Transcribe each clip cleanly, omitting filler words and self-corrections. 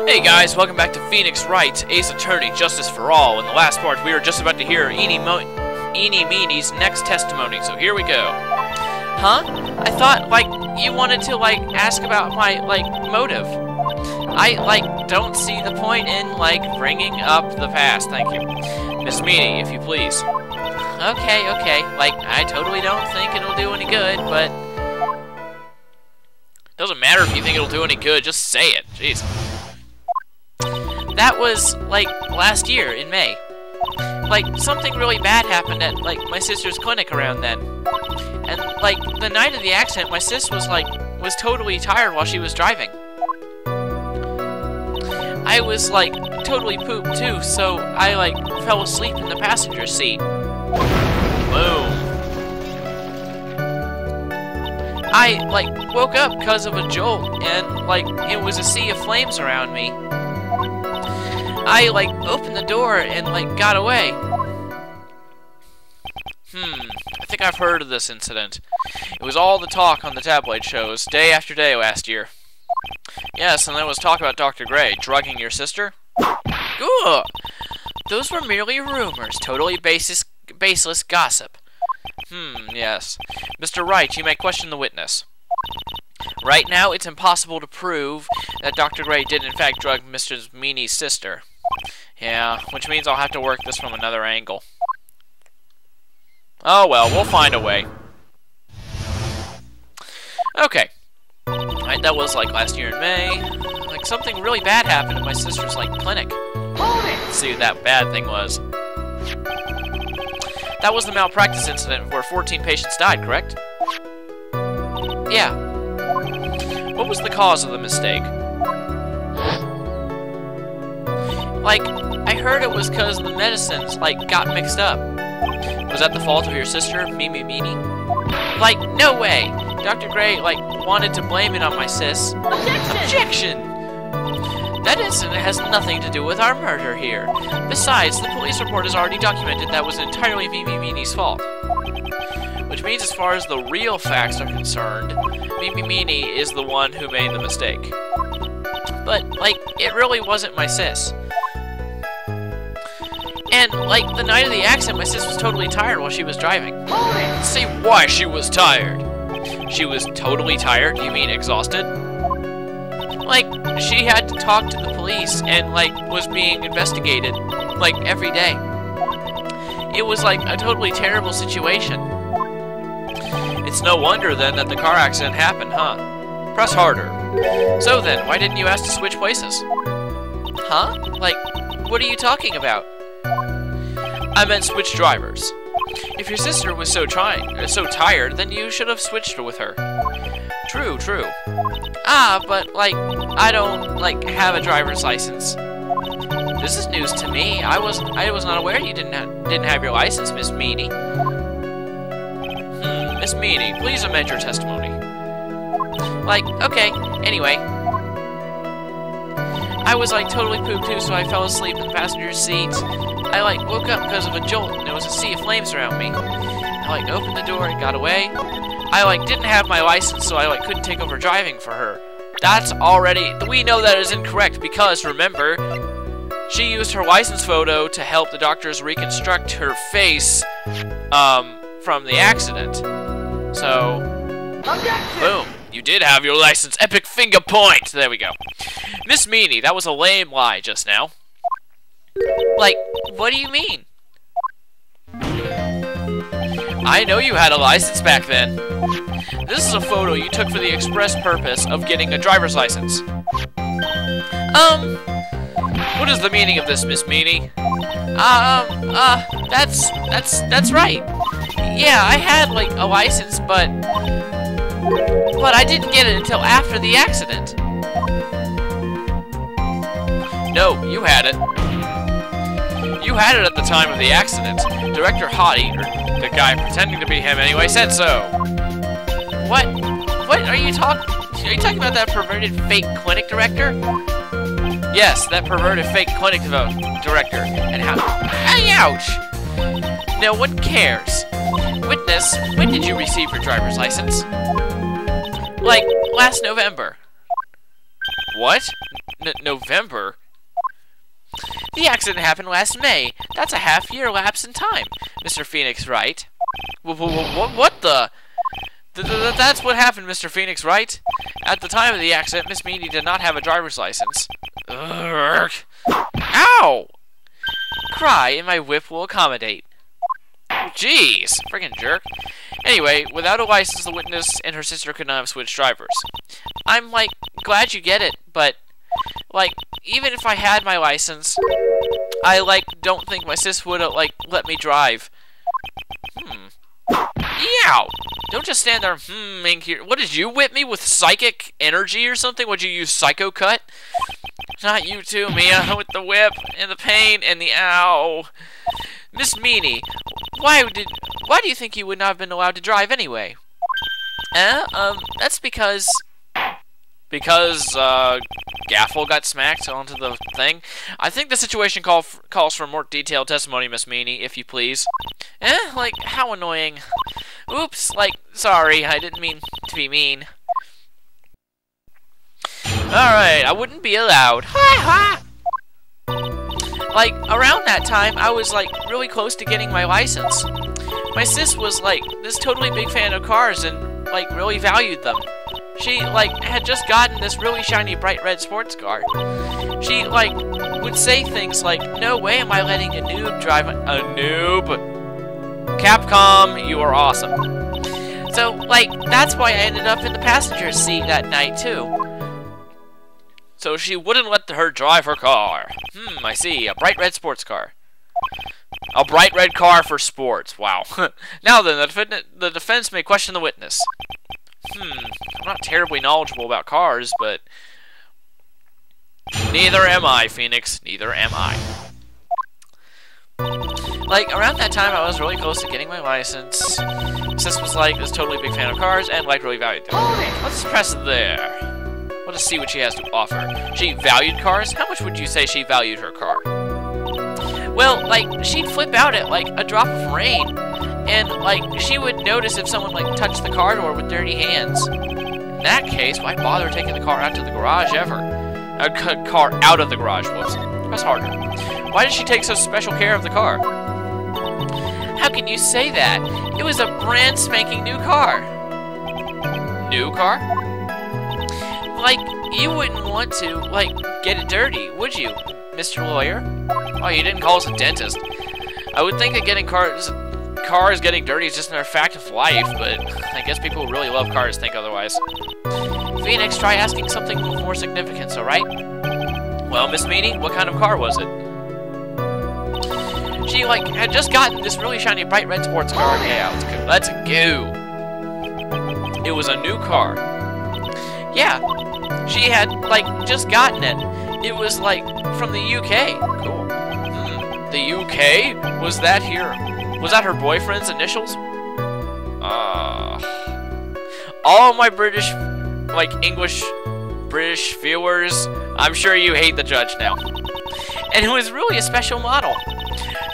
Hey guys, welcome back to Phoenix Wright, Ace Attorney, Justice for All. In the last part, we were just about to hear Eenie Meenie's next testimony, so here we go. Huh? I thought, you wanted to, ask about my, motive. I, don't see the point in, bringing up the past, thank you. Miss Meenie, if you please. Okay. I totally don't think it'll do any good, but... Doesn't matter if you think it'll do any good, just say it. Jeez. That was, last year in May. Something really bad happened at, my sister's clinic around then. And, the night of the accident, my sis was totally tired while she was driving. I was, totally pooped too, so I, fell asleep in the passenger seat. Boom. I, woke up because of a jolt, and, it was a sea of flames around me. I, opened the door and, got away. I think I've heard of this incident. It was all the talk on the tabloid shows, day after day last year. Yes, and there was talk about Dr. Gray drugging your sister. Good. Those were merely rumors, totally baseless gossip. Yes. Mr. Wright, you may question the witness. Right now, it's impossible to prove that Dr. Gray did in fact drug Mr. Meenie's sister. Yeah, which means I'll have to work this from another angle. Oh well, we'll find a way. Okay. Right, that was last year in May. Something really bad happened at my sister's clinic. Let's see what that bad thing was. That was the malpractice incident where 14 patients died, correct? Yeah. What was the cause of the mistake? I heard it was because the medicines, got mixed up. Was that the fault of your sister, Meenie? No way! Dr. Gray, wanted to blame it on my sis. Objection! That incident has nothing to do with our murder here. Besides, the police report has already documented that was entirely Meenie's fault. Which means as far as the real facts are concerned, Meenie is the one who made the mistake. But, it really wasn't my sis. And, the night of the accident, my sis was totally tired while she was driving. Say why she was tired. She was totally tired? You mean exhausted? She had to talk to the police and, was being investigated, every day. It was, a totally terrible situation. It's no wonder, then, that the car accident happened, huh? Press harder. So then, why didn't you ask to switch places? Huh? What are you talking about? I meant switch drivers. If your sister was so tired, then you should have switched with her. True. Ah, but, I don't, have a driver's license. This is news to me. I was not aware you didn't have your license, Miss Meenie. Miss Meenie, please amend your testimony. Okay, anyway. I was, totally pooped too, so I fell asleep in the passenger seat. I, woke up because of a jolt, and there was a sea of flames around me. I, opened the door and got away. I, didn't have my license, so I, couldn't take over driving for her. That's already... We know that is incorrect because, remember, she used her license photo to help the doctors reconstruct her face, from the accident. So... Objection! Boom. You did have your license. Epic finger point! There we go. Miss Meenie, that was a lame lie just now. What do you mean? I know you had a license back then. This is a photo you took for the express purpose of getting a driver's license. What is the meaning of this, Miss Meenie? That's right. Yeah, I had, a license, but I didn't get it until after the accident. No, you had it. You had it at the time of the accident. Director Hottie, or the guy pretending to be him anyway, said so. What? What are you talking? Are you talking about that perverted fake clinic director? Yes, that perverted fake clinic director. And how? Ouch! No one cares. Witness, when did you receive your driver's license? Last November. What? November? The accident happened last May. That's a half-year lapse in time, Mr. Phoenix Wright. What the? That's what happened, Mr. Phoenix Wright. At the time of the accident, Miss Meany did not have a driver's license. Urgh. Ow! Cry, and my whip will accommodate. Jeez, friggin' jerk. Anyway, without a license, the witness and her sister could not have switched drivers. I'm, like, glad you get it, but, like, even if I had my license, I, like, don't think my sis would have, like, let me drive. Yow! Don't just stand there, here. What did you whip me with psychic energy or something? Would you use Psycho Cut? Not you too, Mia, with the whip, and the pain, and the ow. Miss Meany, why do you think you would not have been allowed to drive anyway? That's because Gaffle got smacked onto the thing. I think the situation calls for more detailed testimony, Miss Meany, if you please. Like, how annoying. Oops, like, sorry, I didn't mean to be mean. Alright, I wouldn't be allowed. Ha ha! Like, around that time, I was, like, really close to getting my license. My sis was, like, this totally big fan of cars and, like, really valued them. She, like, had just gotten this really shiny bright red sports car. She, like, would say things like, no way am I letting a noob drive a noob. Capcom, you are awesome. So, like, that's why I ended up in the passenger seat that night, too. So she wouldn't let her drive her car. I see. A bright red sports car. A bright red car for sports. Wow. Now then, the defense may question the witness. I'm not terribly knowledgeable about cars, but... Neither am I, Phoenix. Neither am I. Like, around that time, I was really close to getting my license. Sis was, like, this totally big fan of cars and, like, really valued them. Let's press there. Let us see what she has to offer. She valued cars? How much would you say she valued her car? Well, like, she'd flip out at, like, a drop of rain. And, like, she would notice if someone, like, touched the car door with dirty hands. In that case, why bother taking the car out to the garage ever? Car out of the garage, whoops. Press harder. Why did she take such special care of the car? How can you say that? It was a brand spanking new car. New car? Like, you wouldn't want to, like, get it dirty, would you, Mr. Lawyer? Oh, you didn't call us a dentist. I would think that getting cars getting dirty is just another fact of life, but I guess people who really love cars think otherwise. Phoenix, try asking something with more significance, alright? Well, Miss Meany, what kind of car was it? She, like, had just gotten this really shiny bright red sports car. Yeah, let's go. It was a new car. Yeah, she had, like, just gotten it. It was, like, from the UK. Cool. The UK? Was that her boyfriend's initials? All my British, like, British viewers, I'm sure you hate the judge now. And it was really a special model.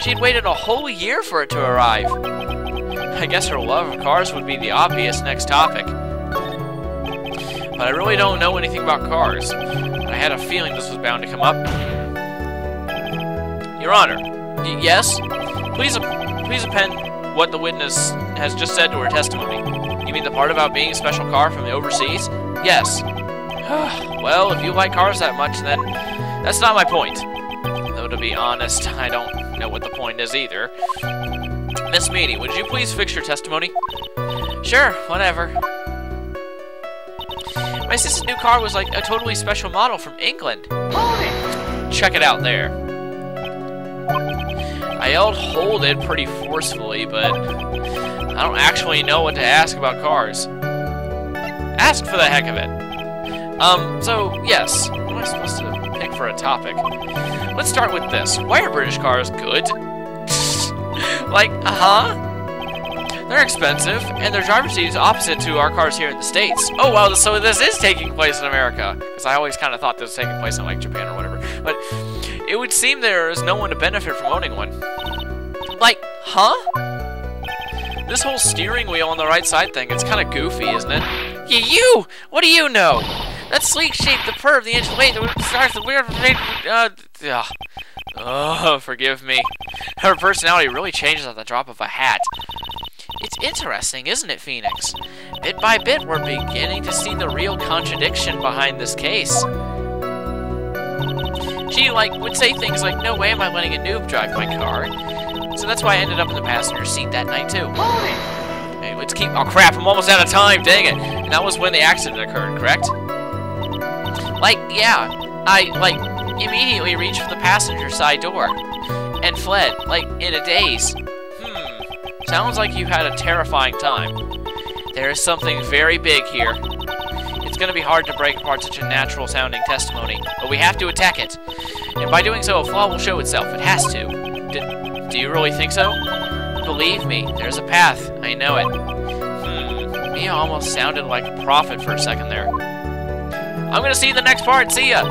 She'd waited a whole year for it to arrive. I guess her love of cars would be the obvious next topic. But I really don't know anything about cars. I had a feeling this was bound to come up. Your Honor, yes? Please append what the witness has just said to her testimony. You mean the part about being a special car from the overseas? Yes. Well, if you like cars that much, then that's not my point. Though, to be honest, I don't know what the point is either. Miss Meany, would you please fix your testimony? Sure, whatever. My sister's new car was like a totally special model from England. Hold it! Check it out there. I yelled hold it pretty forcefully, but I don't actually know what to ask about cars. Ask for the heck of it. So, yes. What am I supposed to pick for a topic? Let's start with this. Why are British cars good? Like, they're expensive, and their driver's seat is opposite to our cars here in the States. Oh, well, so this is taking place in America. Because I always kind of thought this was taking place in, like, Japan or whatever. But it would seem there is no one to benefit from owning one. Like, This whole steering wheel on the right side thing, it's kind of goofy, isn't it? Yeah, you! What do you know? That sleek shape, the curve, the inch weight, the stars, the weird... Oh, forgive me. Her personality really changes at the drop of a hat. It's interesting, isn't it, Phoenix? Bit by bit, we're beginning to see the real contradiction behind this case. She, would say things like, no way am I letting a noob drive my car. So that's why I ended up in the passenger seat that night, too. Okay, let's keep... Oh, crap, I'm almost out of time, dang it. And that was when the accident occurred, correct? Yeah, I, immediately reached for the passenger side door and fled, in a daze. Sounds like you had a terrifying time. There is something very big here. It's going to be hard to break apart such a natural-sounding testimony, but we have to attack it. And by doing so, a flaw will show itself. It has to. Do you really think so? Believe me, there's a path. I know it. Mia almost sounded like a prophet for a second there. I'm going to see you in the next part. See ya!